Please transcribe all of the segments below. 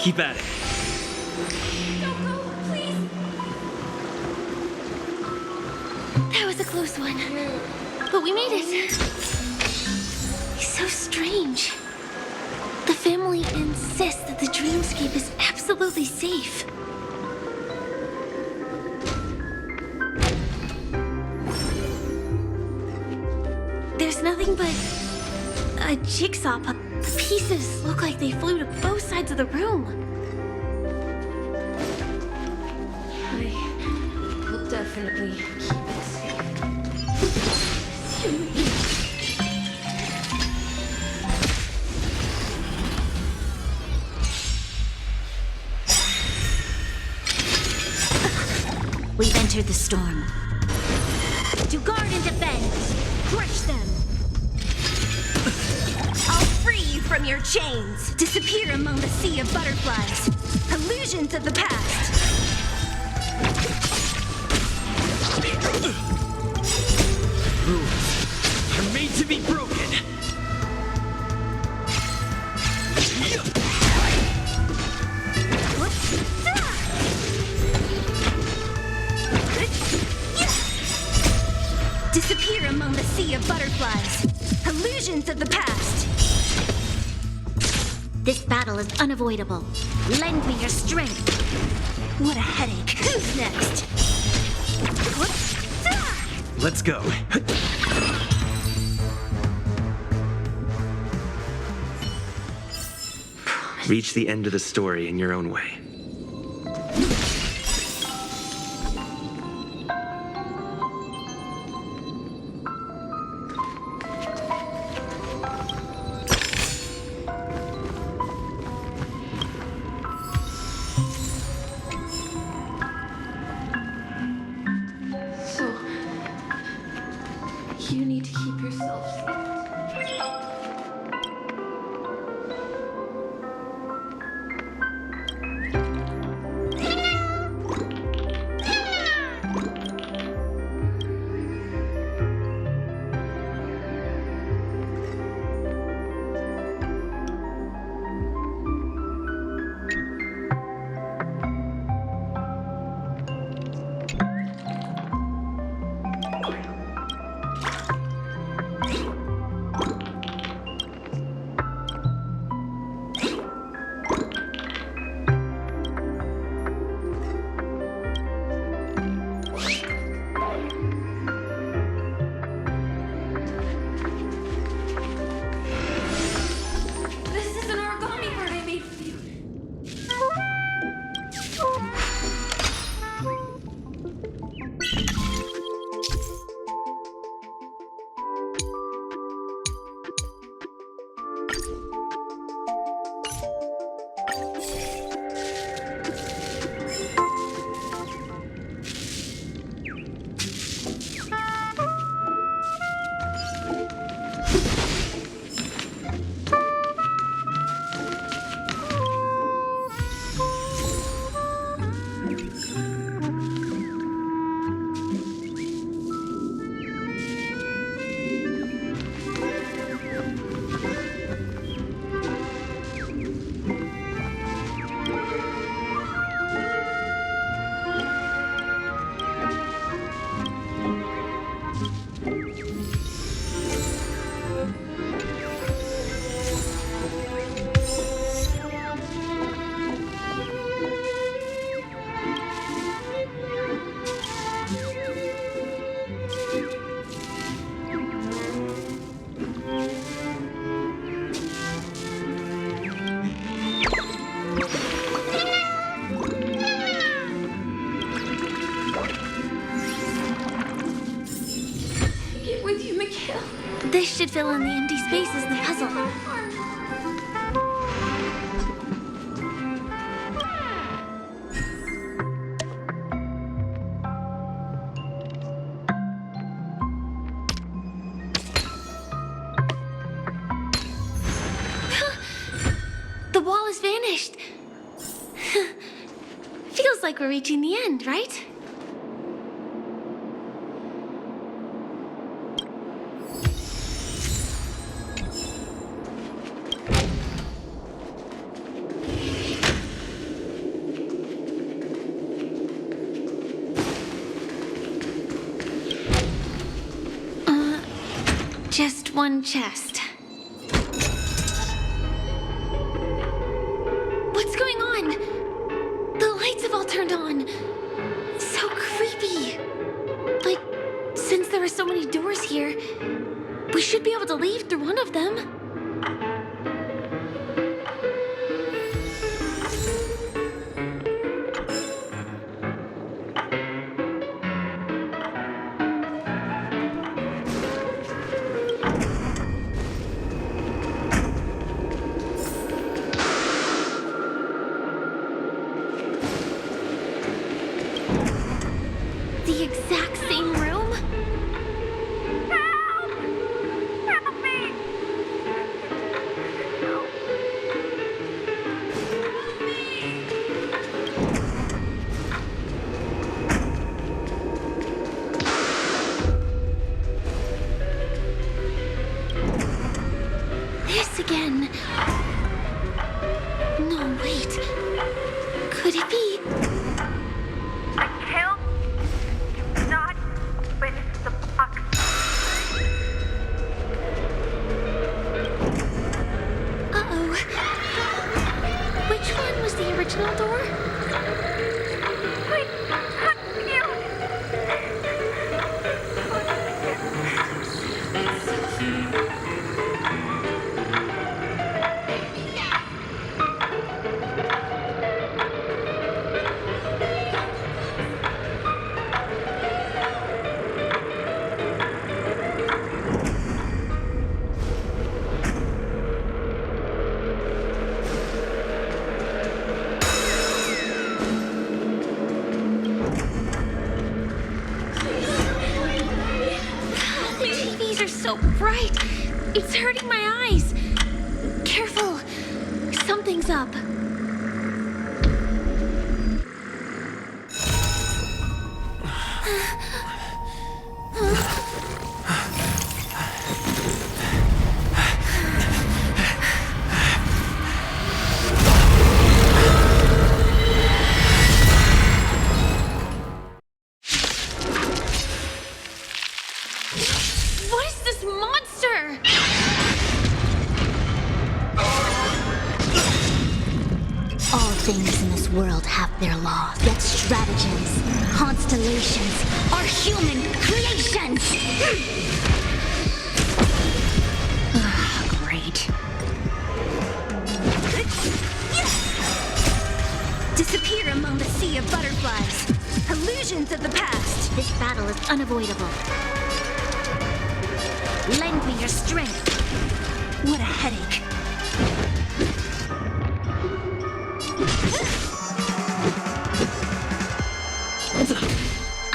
Keep at it. Don't go, please! That was a close one. But we made it. He's so strange. The family insists that the dreamscape is absolutely safe. There's nothing but a jigsaw puzzle. The pieces look like they flew to both sides of the room. I will definitely keep it safe. We've entered the storm. To guard and defend! Crush them! I'll free you from your chains! Disappear among the sea of butterflies! Illusions of the past! Rules are made to be broken. Disappear among the sea of butterflies! Illusions of the past! This battle is unavoidable. Lend me your strength. What a headache. Who's next? Let's go. Reach the end of the story in your own way. So, you need to keep yourself safe. This is an origami bird I made for you. Get with you, Mikhail. This should fill in the empty spaces in the puzzle. The wall has vanished. Feels like we're reaching the end, right? one chest. What's going on? The lights have all turned on. So creepy. But since there are so many doors here, we should be able to leave through one of them. The exact same room? Help! Help me! Help. This again. No, wait. Could it be? Mikhail, do not open the box. Uh-oh. Which one was the original door? Wait, you. The TVs are so bright. It's hurting my eyes. Careful. Something's up. What is this monster? All things in this world have their laws, yet stratagems, constellations are human creations! Great. Disappear among the sea of butterflies. Illusions of the past. This battle is unavoidable. Lend me your strength. What a headache.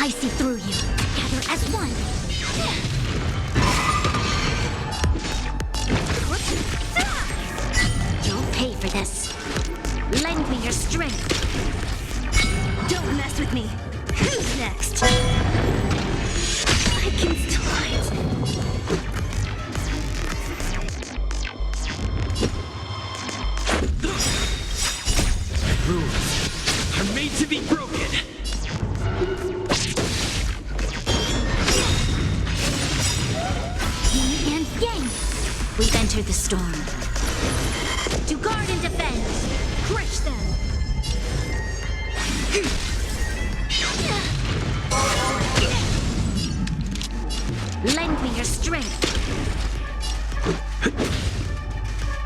I see through you. Together as one. You'll pay for this. Lend me your strength. Don't mess with me. Who's next? I can still hide. Rules are made to be broken. Yin and yang. We've entered the storm. To guard and defend. Crush them. Lend me your strength.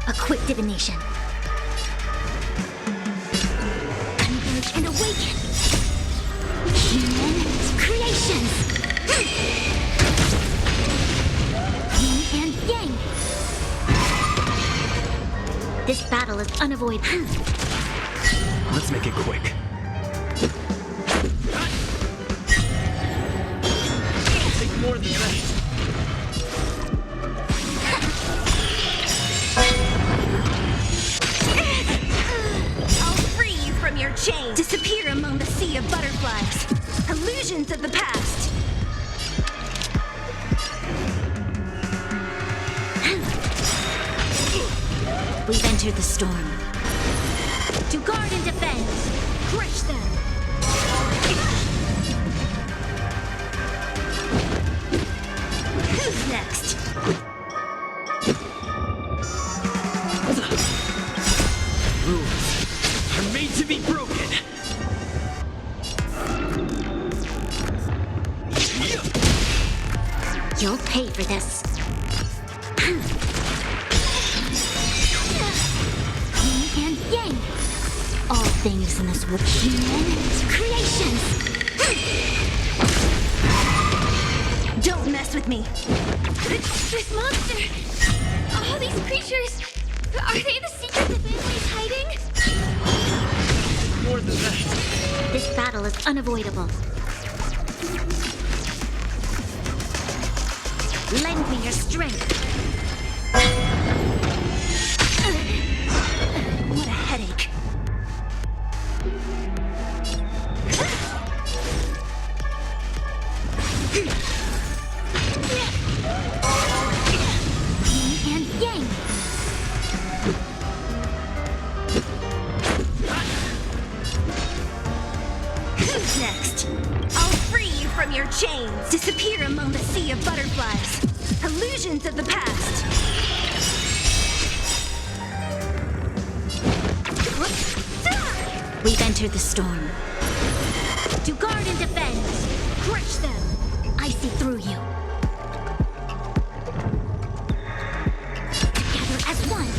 A quick divination. Converge and awaken. Human creations. Yin and yang. This battle is unavoidable. Let's make it quick. It'll take more than that. I'll free you from your chains. Disappear among the sea of butterflies. Illusions of the past. We've entered the storm. To guard and defend. Crush them. Who's next? pay for this. Yin and yang. All things in this world. Human creations. Don't mess with me. This monster! All these creatures! Are they the secret the family's hiding? More than that. This battle is unavoidable. Lend me your strength. What a headache. Yin and yang. Who's next? I'll free you from your chains. Disappear among the sea of butterflies. Illusions of the past. We've entered the storm. To guard and defend. Crush them. I see through you. Together as one.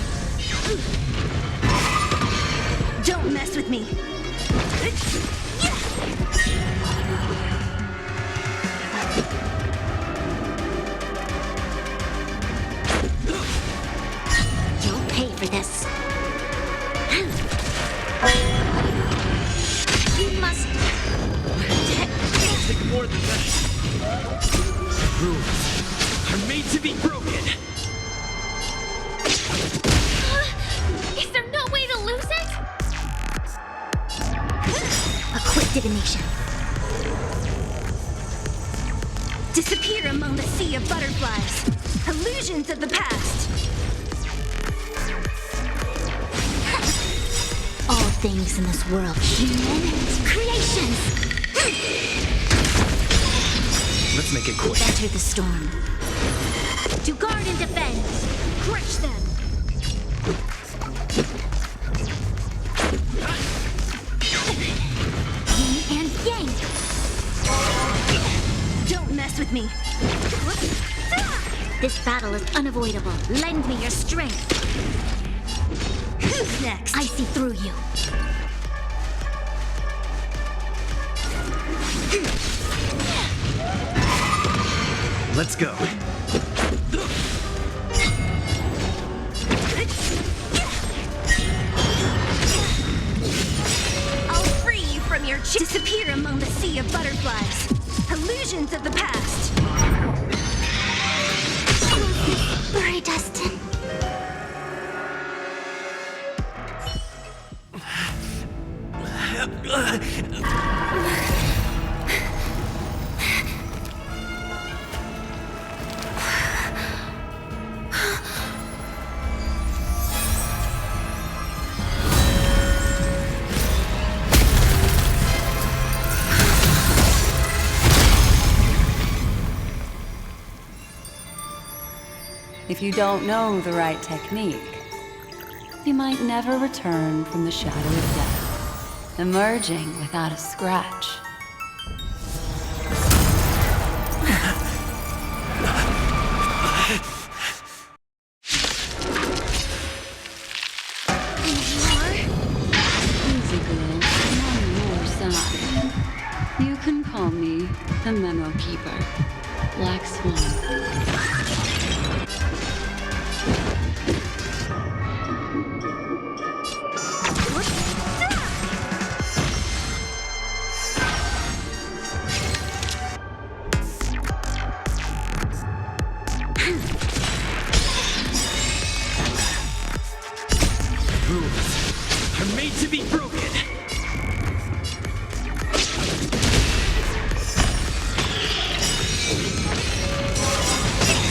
Don't mess with me. You'll pay for this. You must protect. I'll take more than that. Rules are made to be broken. Is there no way to lose it? A quick divination. Disappear among the sea of butterflies. Illusions of the past. All things in this world. Human creations. Let's make it quick. Enter the storm. To guard and defend. Crush them. Yin and yang. Don't mess with me. This battle is unavoidable. Lend me your strength. Who's next? I see through you. Let's go. I'll free you from your disappear among the sea of butterflies. Illusions of the past. Bury Dustin. If you don't know the right technique, you might never return from the shadow of death, emerging without a scratch. Easy, girl. I'm on your side. You can call me the Memo Keeper, Black Swan. Rules are made to be broken.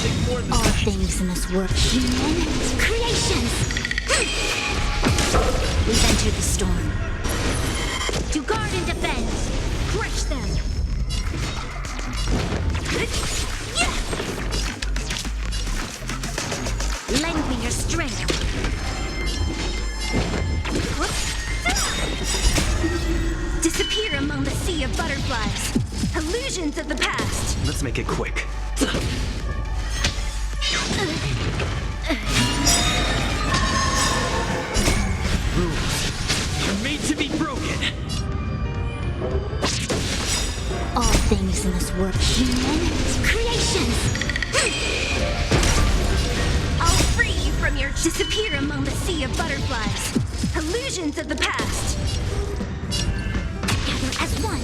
Take more than All that. things in this world. Human creations. We've entered the storm. To guard and defend. Crush them. Lend me your strength. Disappear among the sea of butterflies. Illusions of the past. Let's make it quick. things in this world. Human creations! I'll free you from your disappear among the sea of butterflies. Illusions of the past. Together as one.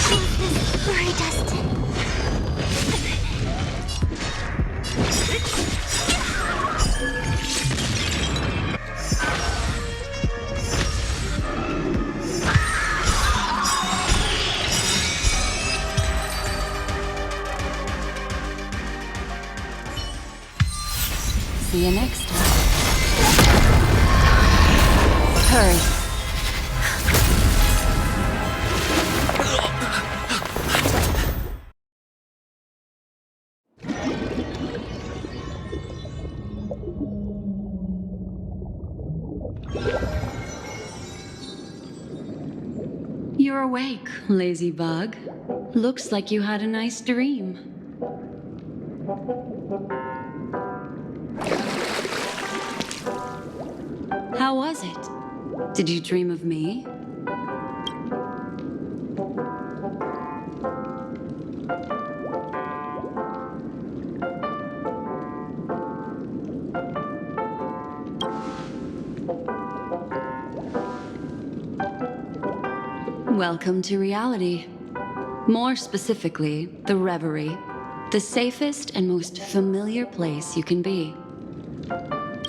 Choose this furry destiny. See you next time. Hurry. You're awake, lazy bug. Looks like you had a nice dream. How was it? Did you dream of me? Welcome to reality. More specifically, the Reverie. The safest and most familiar place you can be.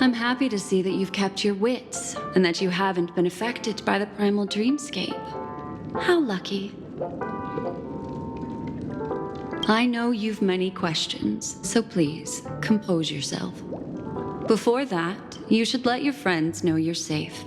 I'm happy to see that you've kept your wits, and that you haven't been affected by the primal dreamscape. How lucky. I know you've many questions, so please, compose yourself. Before that, you should let your friends know you're safe.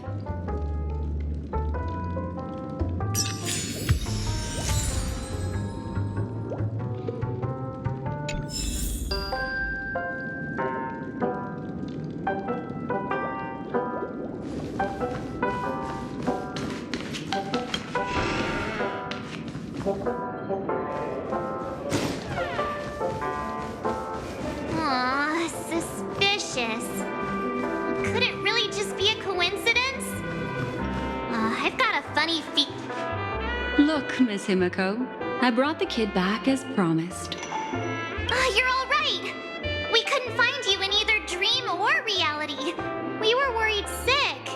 Aw, suspicious. Could it really just be a coincidence? I've got a funny Look, Miss Himiko, I brought the kid back as promised. You're all right. We couldn't find you in either dream or reality. We were worried sick.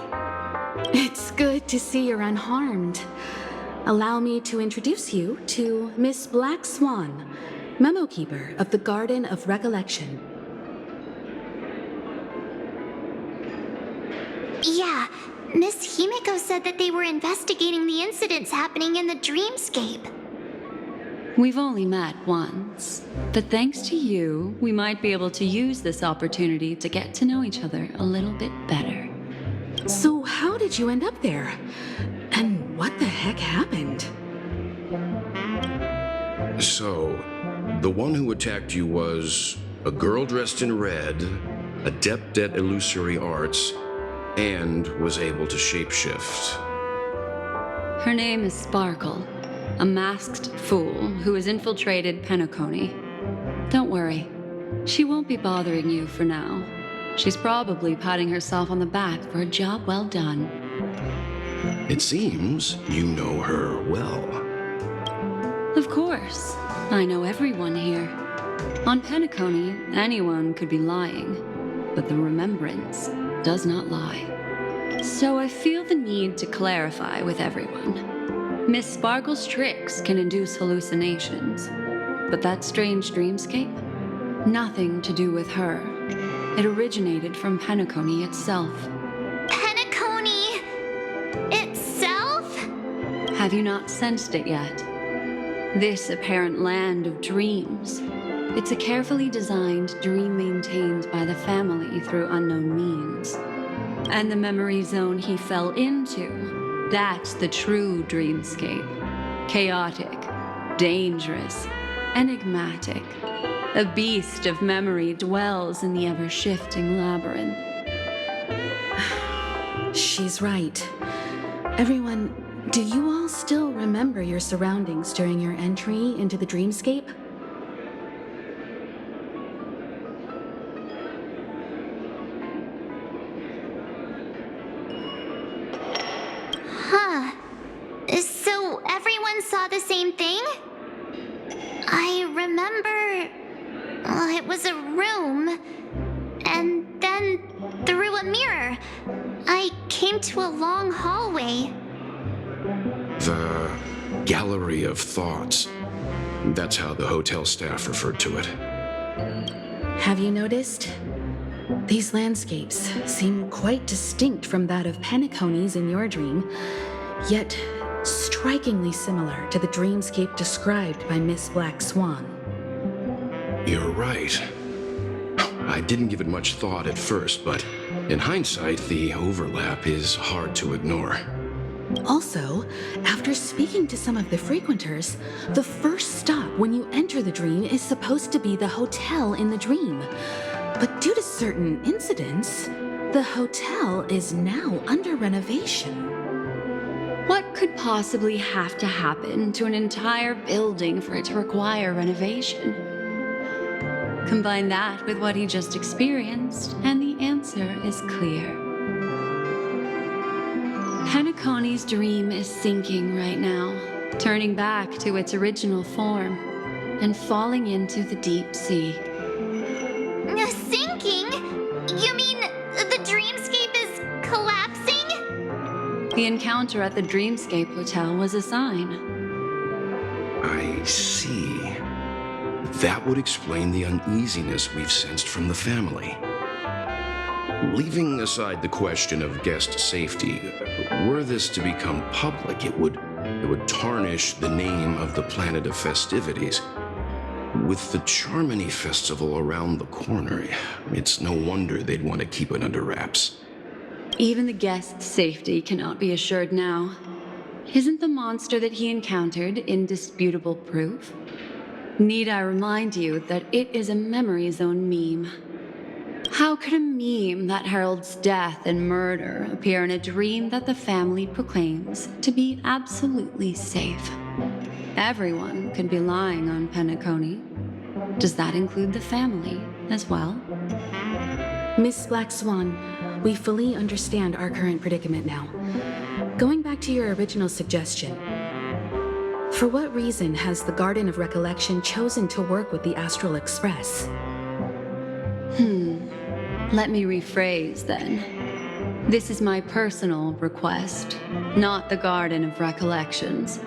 It's good to see you're unharmed. Allow me to introduce you to Miss Black Swan, Memo Keeper of the Garden of Recollection. Yeah, Miss Himiko said that they were investigating the incidents happening in the dreamscape. We've only met once, but thanks to you, we might be able to use this opportunity to get to know each other a little bit better. So how did you end up there? And what the heck happened? So, the one who attacked you was a girl dressed in red, adept at illusory arts, and was able to shapeshift. Her name is Sparkle, a masked fool who has infiltrated Penacony. Don't worry, she won't be bothering you for now. She's probably patting herself on the back for a job well done. It seems you know her well. Of course, I know everyone here. On Penacony, anyone could be lying, but the remembrance does not lie. So I feel the need to clarify with everyone. Miss Sparkle's tricks can induce hallucinations, but that strange dreamscape? Nothing to do with her. It originated from Penacony itself. Penacony itself? Have you not sensed it yet? This apparent land of dreams. It's a carefully designed dream maintained by the family through unknown means. And the memory zone he fell into, that's the true dreamscape. Chaotic, dangerous, enigmatic. A beast of memory dwells in the ever-shifting labyrinth. She's right. Everyone, do you all still remember your surroundings during your entry into the dreamscape? Huh. everyone saw the same thing? I remember... it was a room, and then through a mirror, I came to a long hallway. The Gallery of Thoughts. That's how the hotel staff referred to it. Have you noticed? These landscapes seem quite distinct from that of Penacony's in your dream, yet strikingly similar to the dreamscape described by Miss Black Swan. You're right. I didn't give it much thought at first, but in hindsight, the overlap is hard to ignore. Also, after speaking to some of the frequenters, the first stop when you enter the dream is supposed to be the hotel in the dream. But due to certain incidents, the hotel is now under renovation. What could possibly have to happen to an entire building for it to require renovation? Combine that with what he just experienced, and the answer is clear. Penacony's dream is sinking right now, turning back to its original form, and falling into the deep sea. Sinking? You mean the dreamscape is collapsing? The encounter at the Dreamscape Hotel was a sign. I see. That would explain the uneasiness we've sensed from the family. Leaving aside the question of guest safety, were this to become public, it would tarnish the name of the planet of festivities. With the Charmony Festival around the corner, it's no wonder they'd want to keep it under wraps. Even the guest's safety cannot be assured now. Isn't the monster that he encountered indisputable proof? Need I remind you that it is a memory zone meme? How could a meme that heralds death and murder appear in a dream that the family proclaims to be absolutely safe? Everyone could be lying on Penacony. Does that include the family as well? Miss Black Swan, we fully understand our current predicament now. Going back to your original suggestion, for what reason has the Garden of Recollection chosen to work with the Astral Express? Let me rephrase then. This is my personal request, not the Garden of Recollections.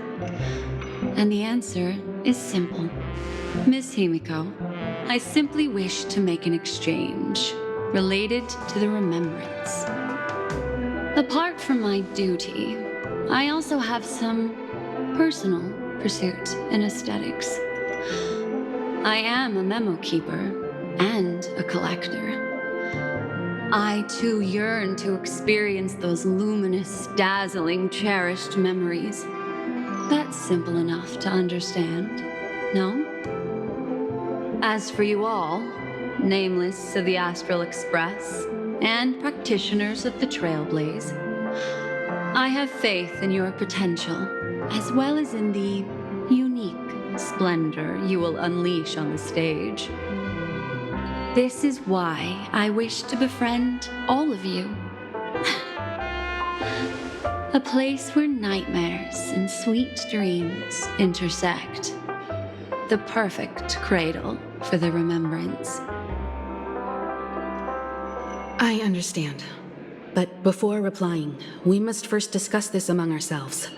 And the answer is simple. Miss Himiko, I simply wish to make an exchange related to the remembrance. Apart from my duty, I also have some personal pursuit in aesthetics. I am a memo keeper and a collector. I too yearn to experience those luminous, dazzling, cherished memories. That's simple enough to understand, no? As for you all, nameless of the Astral Express and practitioners of the Trailblaze, I have faith in your potential, as well as in the unique splendor you will unleash on the stage. This is why I wish to befriend all of you. A place where nightmares and sweet dreams intersect. The perfect cradle for the remembrance. I understand. But before replying, we must first discuss this among ourselves.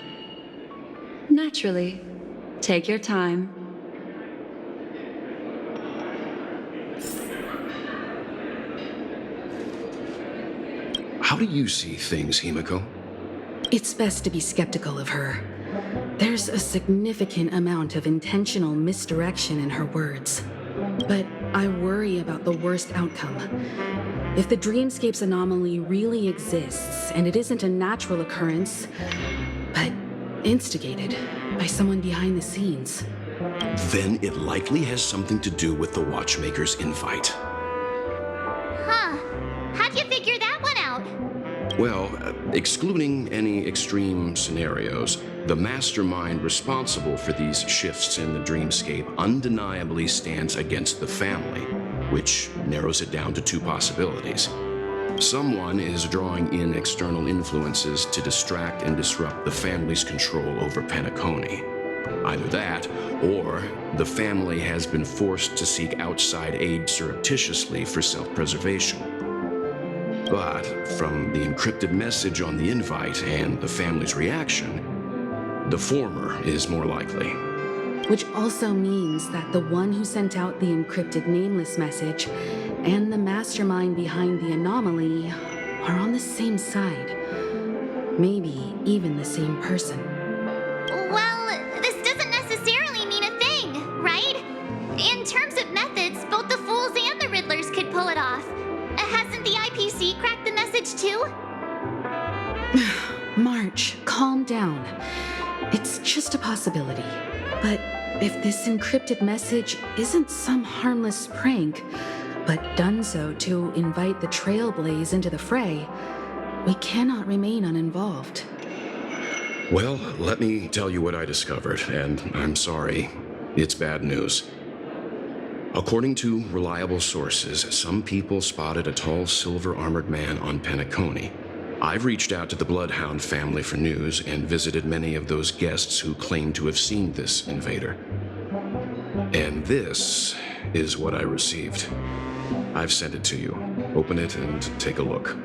Naturally. Take your time. How do you see things, Himiko? It's best to be skeptical of her. There's a significant amount of intentional misdirection in her words. But I worry about the worst outcome. If the dreamscape's anomaly really exists, and it isn't a natural occurrence, but instigated by someone behind the scenes, Then it likely has something to do with the Watchmaker's invite. Huh. How'd you figure that one out? Well, excluding any extreme scenarios, the mastermind responsible for these shifts in the dreamscape undeniably stands against the family, which narrows it down to two possibilities. Someone is drawing in external influences to distract and disrupt the family's control over Penacony. Either that, or the family has been forced to seek outside aid surreptitiously for self-preservation. But from the encrypted message on the invite and the family's reaction, the former is more likely. Which also means that the one who sent out the encrypted nameless message and the mastermind behind the anomaly are on the same side. Maybe even the same person. Well, this doesn't necessarily mean a thing, right? In terms of methods, both the Fools and the Riddlers could pull it off. Hasn't the IPC cracked the message too? March, calm down. It's just a possibility. But if this encrypted message isn't some harmless prank, but done so to invite the Trailblaze into the fray, we cannot remain uninvolved. Well, let me tell you what I discovered, and I'm sorry, it's bad news. According to reliable sources, some people spotted a tall silver-armored man on Penacony. I've reached out to the Bloodhound family for news and visited many of those guests who claim to have seen this invader. And this is what I received. I've sent it to you. Open it and take a look.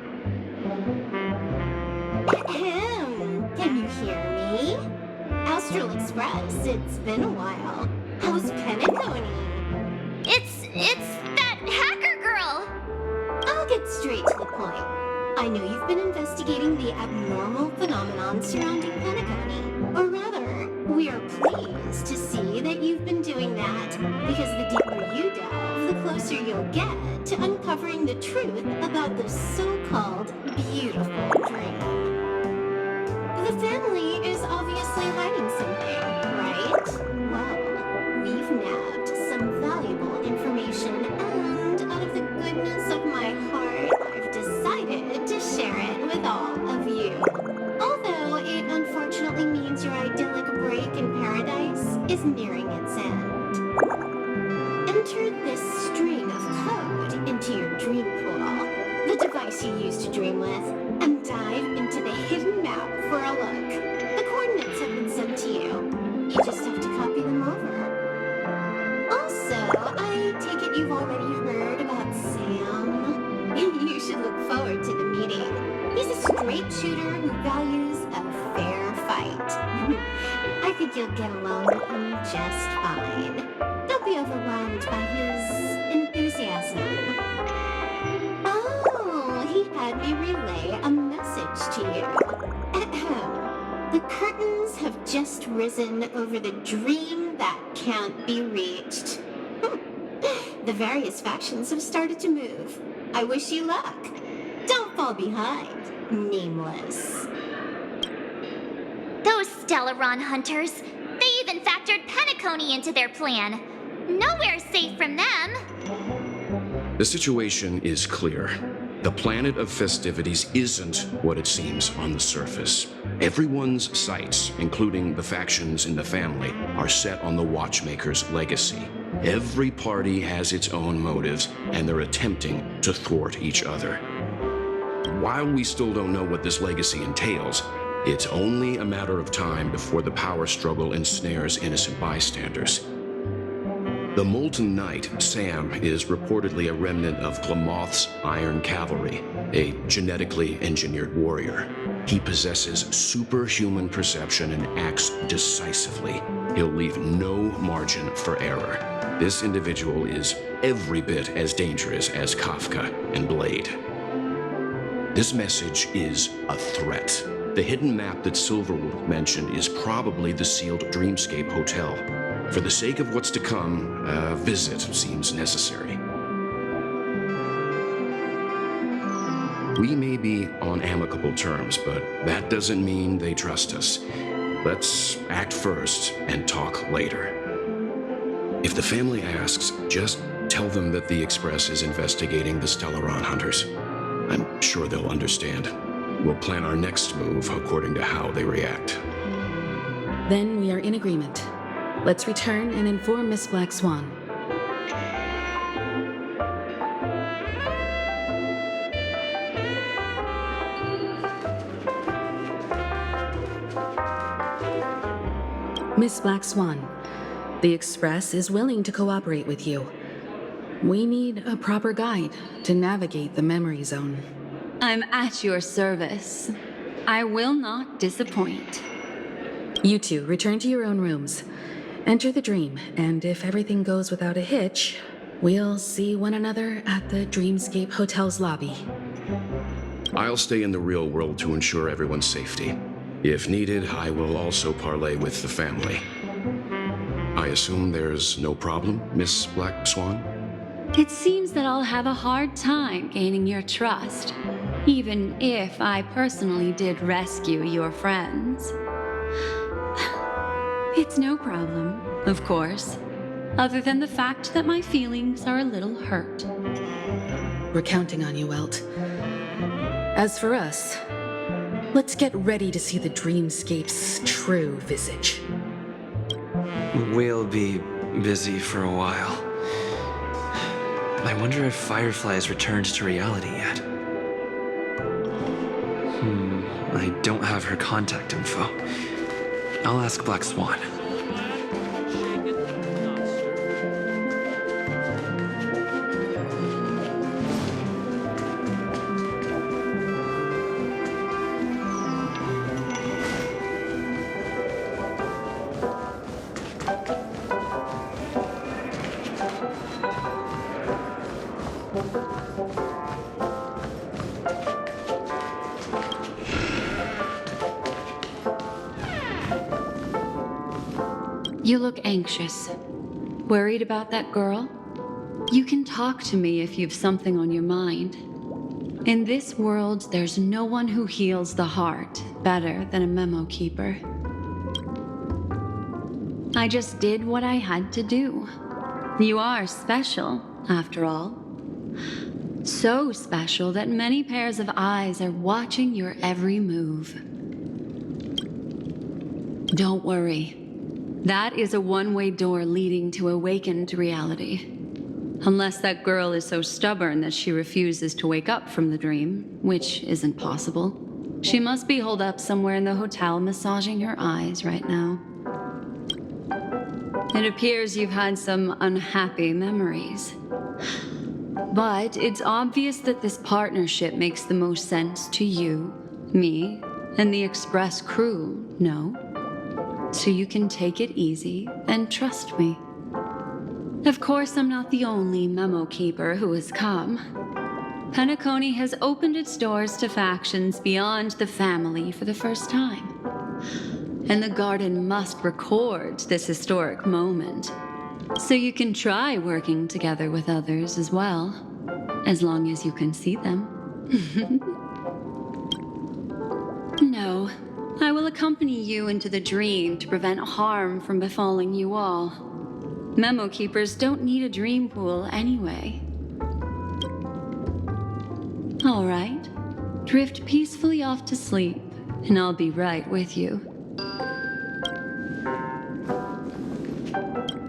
Can you hear me? Astral Express, it's been a while. How's Penacony? It's that hacker girl! I'll get straight to the point. I know you've been investigating the abnormal phenomenon surrounding Penacony. Or rather, we are pleased to see that you've been doing that, because the deeper you delve, the closer you'll get to uncovering the truth about this so-called beautiful dream. The family is obviously hiding something, right? Well, we've nabbed some valuable information, and out of the goodness of my heart, I've decided to share it with all of you. Although it unfortunately means your idyllic break in paradise is nearing its end. Enter this string of code into your dream pool, the device you use to dream with, and dive into the hidden map for a look. The coordinates have been sent to you. You just have to copy them over. Also, I take it you've already heard about Sam. You should look forward to the meeting. He's a straight shooter who values a fair fight. I think you'll get along with him just fine. Don't be overwhelmed by his enthusiasm. Oh, he had me relay a message to you. Ahem. The curtains have just risen over the dream that can't be reached. The various factions have started to move. I wish you luck. Don't fall behind, Nameless. Those Stellaron hunters, they even factored Penacony into their plan. Nowhere's safe from them. The situation is clear. The planet of festivities isn't what it seems on the surface. Everyone's sights, including the factions in the family, are set on the Watchmaker's legacy. Every party has its own motives, and they're attempting to thwart each other. While we still don't know what this legacy entails, it's only a matter of time before the power struggle ensnares innocent bystanders. The Molten Knight, Sam, is reportedly a remnant of Glamoth's Iron Cavalry, a genetically engineered warrior. He possesses superhuman perception and acts decisively. He'll leave no margin for error. This individual is every bit as dangerous as Kafka and Blade. This message is a threat. The hidden map that Silverwolf mentioned is probably the sealed Dreamscape Hotel. For the sake of what's to come, a visit seems necessary. We may be on amicable terms, but that doesn't mean they trust us. Let's act first and talk later. If the family asks, just tell them that the Express is investigating the Stellaron hunters. I'm sure they'll understand. We'll plan our next move according to how they react. Then we are in agreement. Let's return and inform Miss Black Swan. Miss Black Swan, the Express is willing to cooperate with you. We need a proper guide to navigate the memory zone. I'm at your service. I will not disappoint. You two return to your own rooms. Enter the dream, and if everything goes without a hitch, we'll see one another at the Dreamscape Hotel's lobby. I'll stay in the real world to ensure everyone's safety. If needed, I will also parley with the family. I assume there's no problem, Miss Black Swan? It seems that I'll have a hard time gaining your trust, even if I personally did rescue your friends. It's no problem, of course, other than the fact that my feelings are a little hurt. We're counting on you, Welt. As for us, let's get ready to see the Dreamscape's true visage. We'll be busy for a while. I wonder if Firefly has returned to reality yet. I don't have her contact info. I'll ask Black Swan. You look anxious. Worried about that girl? You can talk to me if you've something on your mind. In this world, there's no one who heals the heart better than a memo keeper. I just did what I had to do. You are special, after all. So special that many pairs of eyes are watching your every move. Don't worry. That is a one-way door leading to awakened reality. Unless that girl is so stubborn that she refuses to wake up from the dream, which isn't possible. She must be holed up somewhere in the hotel massaging her eyes right now. It appears you've had some unhappy memories. But it's obvious that this partnership makes the most sense to you, me, and the Express crew, no? So you can take it easy and trust me. Of course, I'm not the only memo keeper who has come. Penacony has opened its doors to factions beyond the family for the first time. And the Garden must record this historic moment. So you can try working together with others as well, as long as you can see them. No. I will accompany you into the dream to prevent harm from befalling you all. Memo keepers don't need a dream pool anyway. All right. Drift peacefully off to sleep, and I'll be right with you.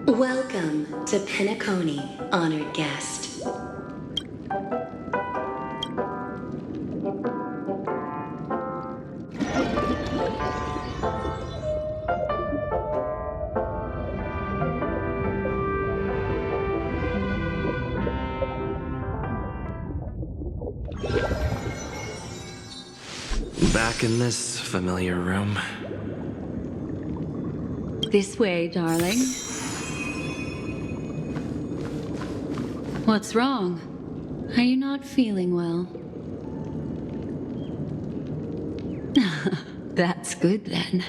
Welcome to Penacony, honored guest. Back in this familiar room. This way, darling. What's wrong? Are you not feeling well? That's good then.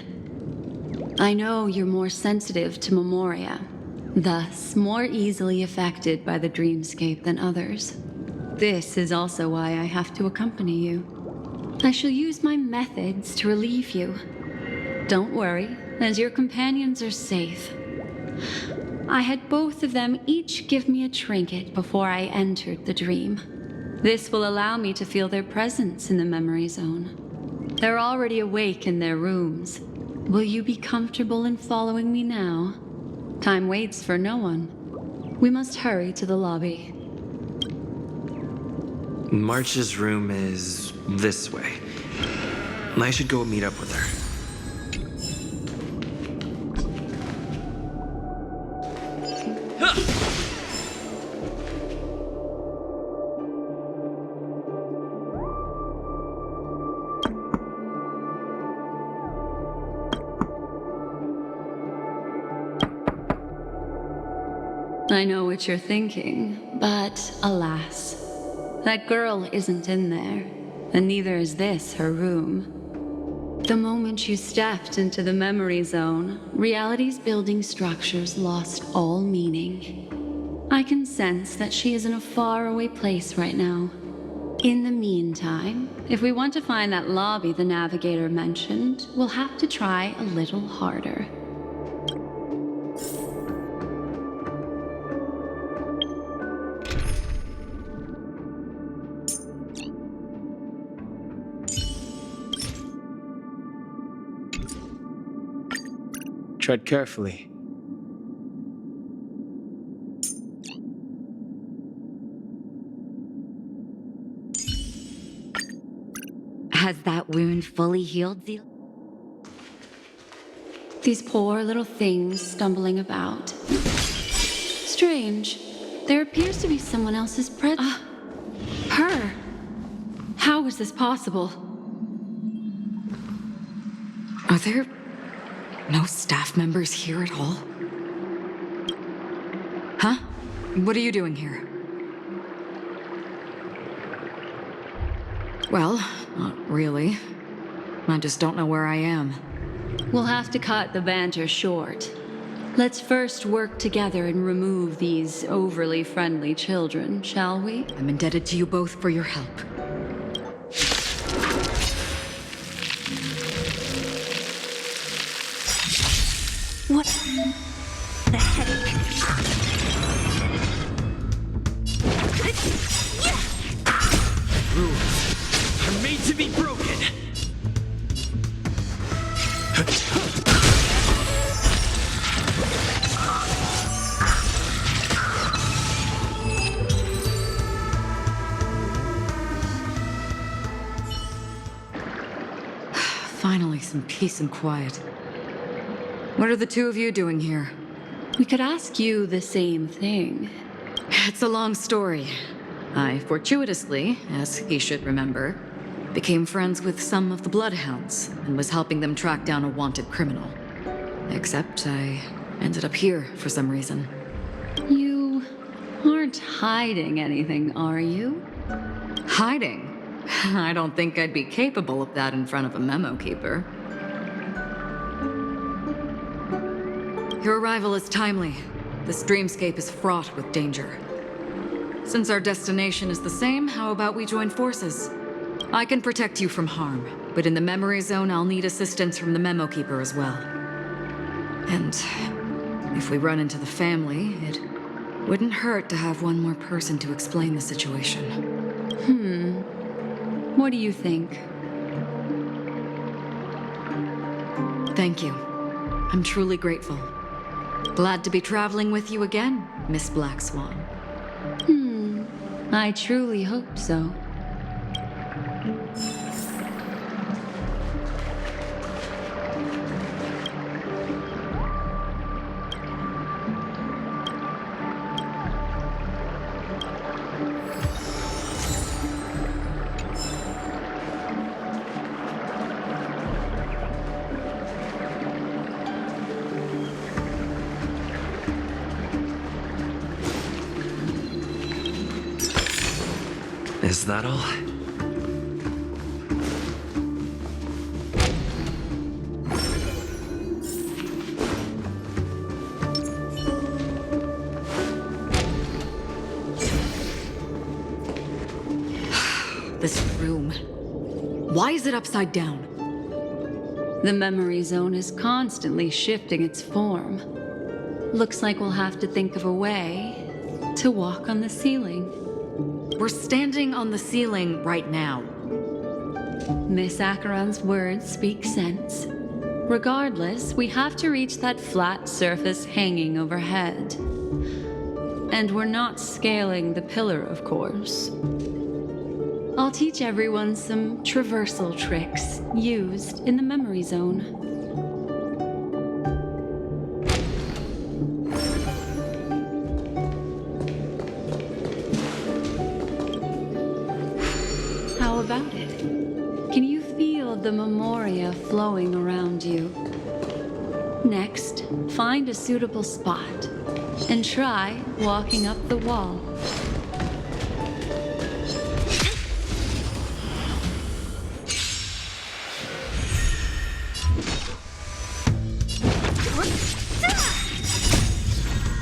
I know you're more sensitive to Memoria, thus more easily affected by the dreamscape than others. This is also why I have to accompany you. I shall use my methods to relieve you. Don't worry, as your companions are safe. I had both of them each give me a trinket before I entered the dream. This will allow me to feel their presence in the memory zone. They're already awake in their rooms. Will you be comfortable in following me now? Time waits for no one. We must hurry to the lobby. March's room is this way. I should go meet up with her. I know what you're thinking, but alas, that girl isn't in there, and neither is this her room. The moment you stepped into the memory zone, reality's building structures lost all meaning. I can sense that she is in a faraway place right now. In the meantime, if we want to find that lobby the navigator mentioned, we'll have to try a little harder. Tread carefully. Has that wound fully healed, Zeel? These poor little things stumbling about. Strange. There appears to be someone else's her. How is this possible? Are there no staff members here at all? Huh? What are you doing here? Well, not really. I just don't know where I am. We'll have to cut the banter short. Let's first work together and remove these overly friendly children, shall we? I'm indebted to you both for your help. What the heck? Rules are made to be broken. Finally, some peace and quiet. What are the two of you doing here? We could ask you the same thing. It's a long story. I fortuitously, as he should remember, became friends with some of the Bloodhounds and was helping them track down a wanted criminal. Except I ended up here for some reason. You aren't hiding anything, are you? Hiding? I don't think I'd be capable of that in front of a memo keeper. Your arrival is timely. This dreamscape is fraught with danger. Since our destination is the same, how about we join forces? I can protect you from harm, but in the memory zone, I'll need assistance from the memo keeper as well. And if we run into the family, it wouldn't hurt to have one more person to explain the situation. What do you think? Thank you. I'm truly grateful. Glad to be traveling with you again, Miss Black Swan. I truly hope so. Is that all? This room. Why is it upside down? The memory zone is constantly shifting its form. Looks like we'll have to think of a way to walk on the ceiling. We're standing on the ceiling right now. Miss Acheron's words speak sense. Regardless, we have to reach that flat surface hanging overhead. And we're not scaling the pillar, of course. I'll teach everyone some traversal tricks used in the memory zone. How about it? Can you feel the memoria flowing around you? Next, find a suitable spot. and try walking up the wall.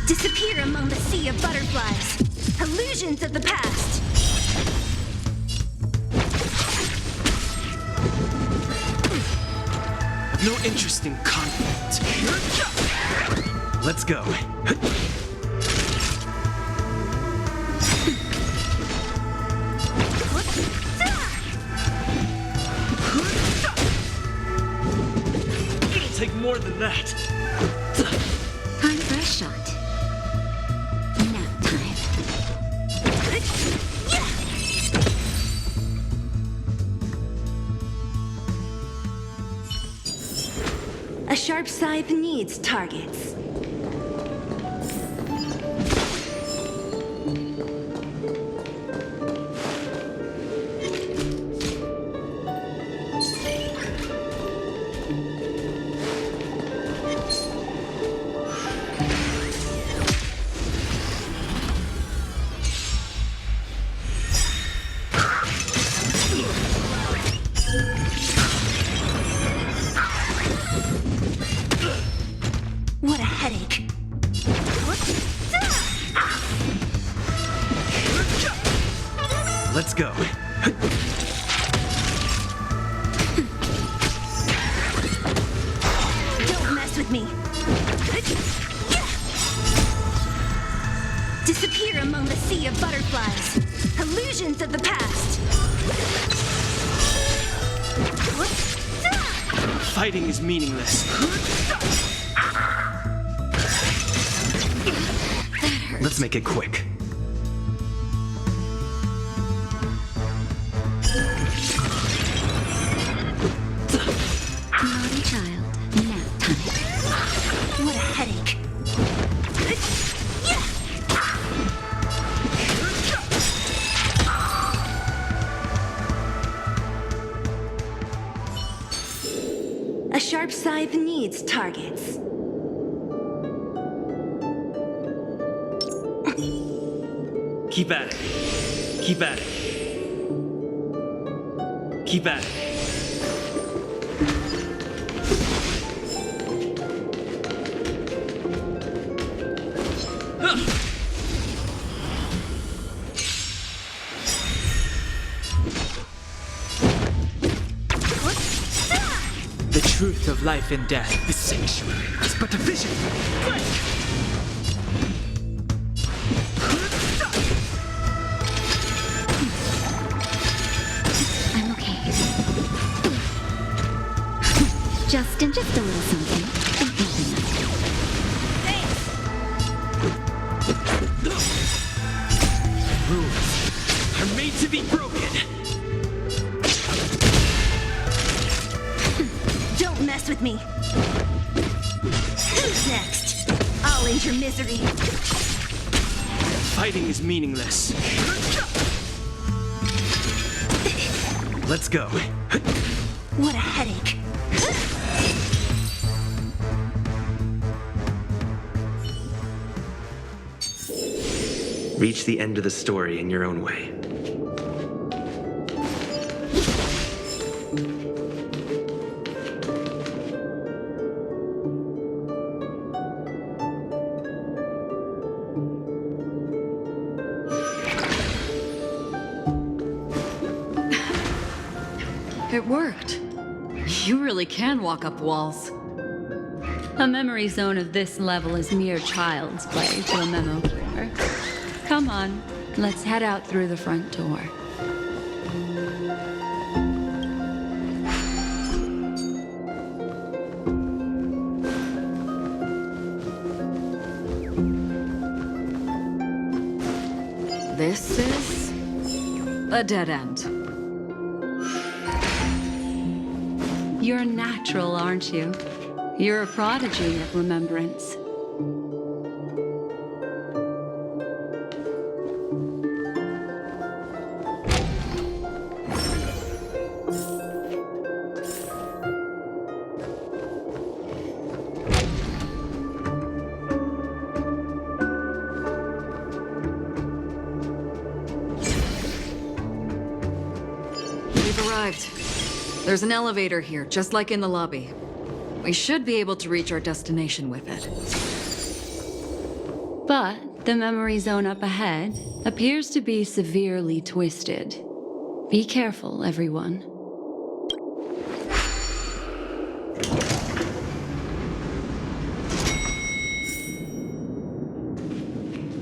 Disappear among the sea of butterflies. Illusions of the past. No interest in conflict. Let's go. It'll take more than that. Time for a shot. Nap time. A sharp scythe needs targets. What a headache. Let's go. Don't mess with me. Disappear among the sea of butterflies. Illusions of the past. Fighting is meaningless. Let's make it quick. Naughty child. Nap time. What a headache. A sharp scythe needs targets. Keep at it. Keep at it. Keep at it. The truth of life and death. The sanctuary is but a vision. Quick! I'm okay. Just a little something. Nothing else. Rules are made to be broken. Don't mess with me. Who's next? I'll end your misery. Fighting is meaningless. Let's go. What a headache. Reach the end of the story in your own way. It worked. You really can walk up walls. A memory zone of this level is mere child's play to a memo keeper. Come on, let's head out through the front door. This is a dead end. You're natural, aren't you? You're a prodigy at remembrance. We've arrived. There's an elevator here, just like in the lobby. We should be able to reach our destination with it. But the memory zone up ahead appears to be severely twisted. Be careful, everyone.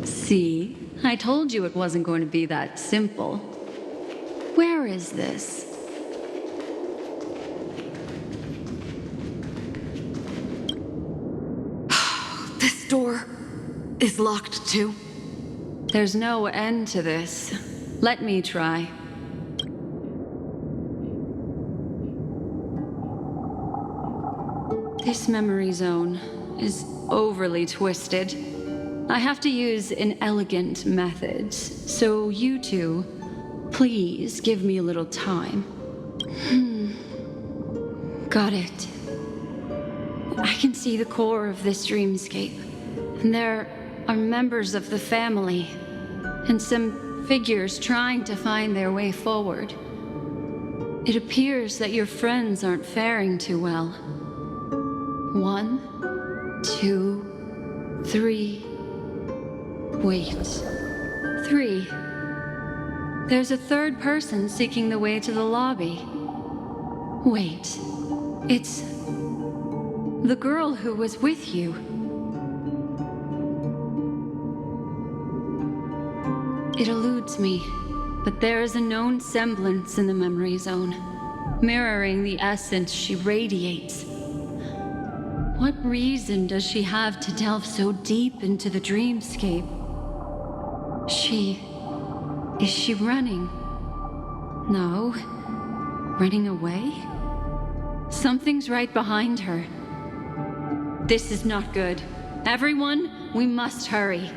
See? I told you it wasn't going to be that simple. Where is this? This door is locked too. There's no end to this. Let me try. This memory zone is overly twisted. I have to use an elegant method, so you two, please give me a little time. Got it. I can see the core of this dreamscape, and there are members of the family, and some figures trying to find their way forward. It appears that your friends aren't faring too well. 1, 2, 3. Wait. 3. There's a third person seeking the way to the lobby. Wait. It's the girl who was with you. It eludes me, but there is a known semblance in the memory zone, mirroring the essence she radiates. What reason does she have to delve so deep into the dreamscape? Is she running? No. Running away? Something's right behind her. This is not good. Everyone, we must hurry.